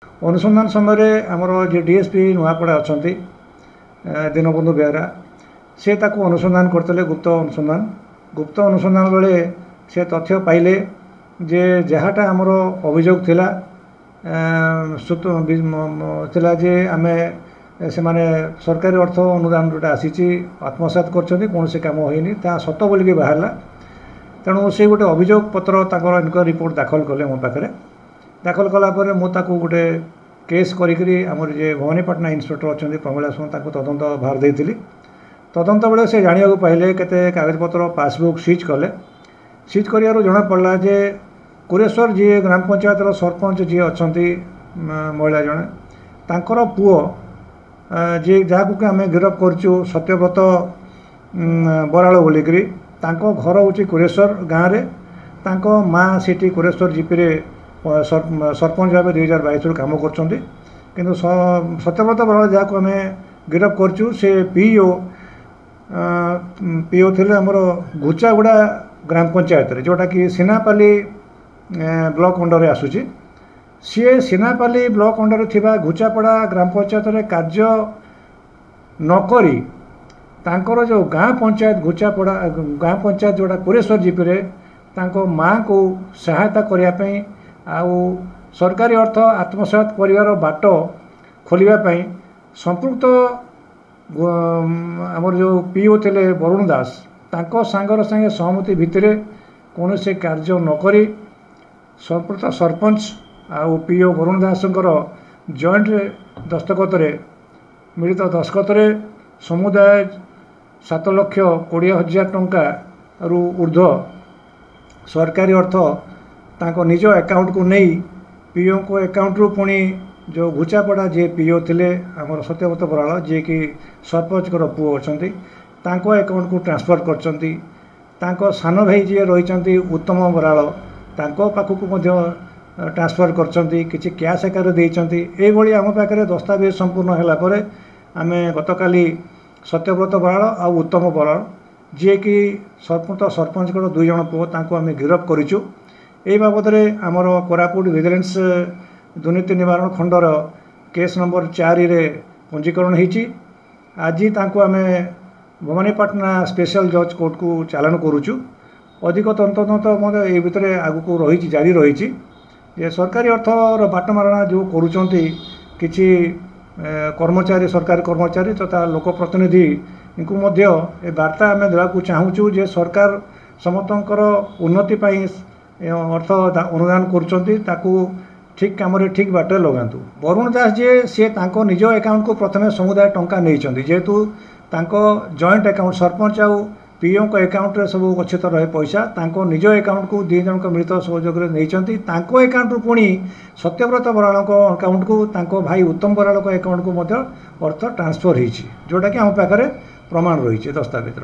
अनुसंधान समय आमर जे डीएसपी नुआपड़ा अच्छा दीनबंधु बेहरा से ताको अनुसंधान करते गुप्त अनुसंधान बेले से तथ्य पाइले जे जहाँटा आमर अभियोग थिला थिला जे आमे से माने सरकारी अर्थ अनुदान जोटा आसी आत्मसात कर कौन से काम होनी ता सत बोलिक बाहरला तेणु से गोटे अभियोग पत्र ताकर इनक्वारी रिपोर्ट दाखल कले मो पाखे दाखल कलापर मुझे गोटे केस करी आमर जे भवानीपाटना इन्स्पेक्टर अच्छा प्रमिला सुन तदंत भार देती तदंत बेले से जाना पाइले केते कागजपत्र पासबुक सीज कले सीज कर जना पड़ा जे कुरेश्वर जी ग्राम पंचायत सरपंच जी अच्छा महिला जड़े तांकर पुओ जी जहाँ आम गिरफ करचु सत्यव्रत बराड़ बोलिकी घर हूँ कुरेश्वर गाँव में माँ सीटी कुरेश्वर जीपी रे सरपंच भाव 2022 कम कर सत्यव्रत बराड़ जहाँ आम गिरफ करचु से पीओ थे आमर घुचागुड़ा ग्राम पंचायत रे जोटा कि सीनापाली ब्लॉक अंडर आसूची सी सीनापाली ब्लॉक अंडर थिबा घुचापड़ा ग्राम पंचायत रे कार्य नकरी तांकर जो गाँ पंचायत घुचापड़ा गाँ पंचायत जोड़ा कुरेश्वर जीपी रे तांको माँ को सहायता करने आउ सरकारी अर्थ आत्मसात करिवार बाट खोलिया संपृक्त आमर जो पीओ थे वरुण दास तांको सांगर संगे सहमति भितर कौन से कार्य नकरी संपृक्त सरपंच आउ पीओ वरुण दासंकर जॉइंट दस्तखत मिलित दस्तखत समुदाय 7,20,000 टंका रु ऊर्ध्व सरकारी अर्थ तांको निज अकाउंट को नहीं पीओ को अकाउंट रु पुणी जो घुचापड़ा जे पीओ थे आमर सत्यव्रत बराड़ जी कि सरपंच पुओ अच्छा अकाउंट को ट्रांसफर कर सान भाई जी रही उत्तम बराड़ पाखक ट्रांसफर कर कैश आकार देती आम पाखे दस्तावेज संपूर्ण है आम गतकाली सत्यव्रत बराड़ आ उत्तम बराड़ जी कि सरपंच 2 जन पुओ आम गिरफ करूँ यही बाबद आमर कोरापुट विजिलेंस दुर्नीति निवारण खंडर केस नंबर 4 रे पंजीकरण होती आज आम भवानीपाटना स्पेशल जज कोर्ट को चालान करुचु अधिक तंत्र मतलब ये भितर आगू रही जारी रही सरकारी अर्थर बाटमारणा जो करुँच किसी कर्मचारी सरकारी कर्मचारी तथा लोकप्रतिनिधि इनको ए वार्ता आम देवाक चाहूँ जे सरकार समस्तंकर उन्नति अर्थ अनुदान करुँच ठीक काम ठीक बाटे लगातु वरुण दास जी सी निज अकाउंट को प्रथम समुदाय टंका नहीं जेहेतु जॉइंट अकाउंट सरपंच आउ पीओ अकाउंट रे सब गच्छित रहे पैसा निज अकाउंट को 2 जन मिलित सहयोग नहीं अकाउंट रु पुणी सत्यव्रत बराड़ अकाउंट को भाई उत्तम बराड़ अकाउंट को अर्थ ट्रांसफर होती जोटा कि आम पाखे प्रमाण रही दस्तावेज।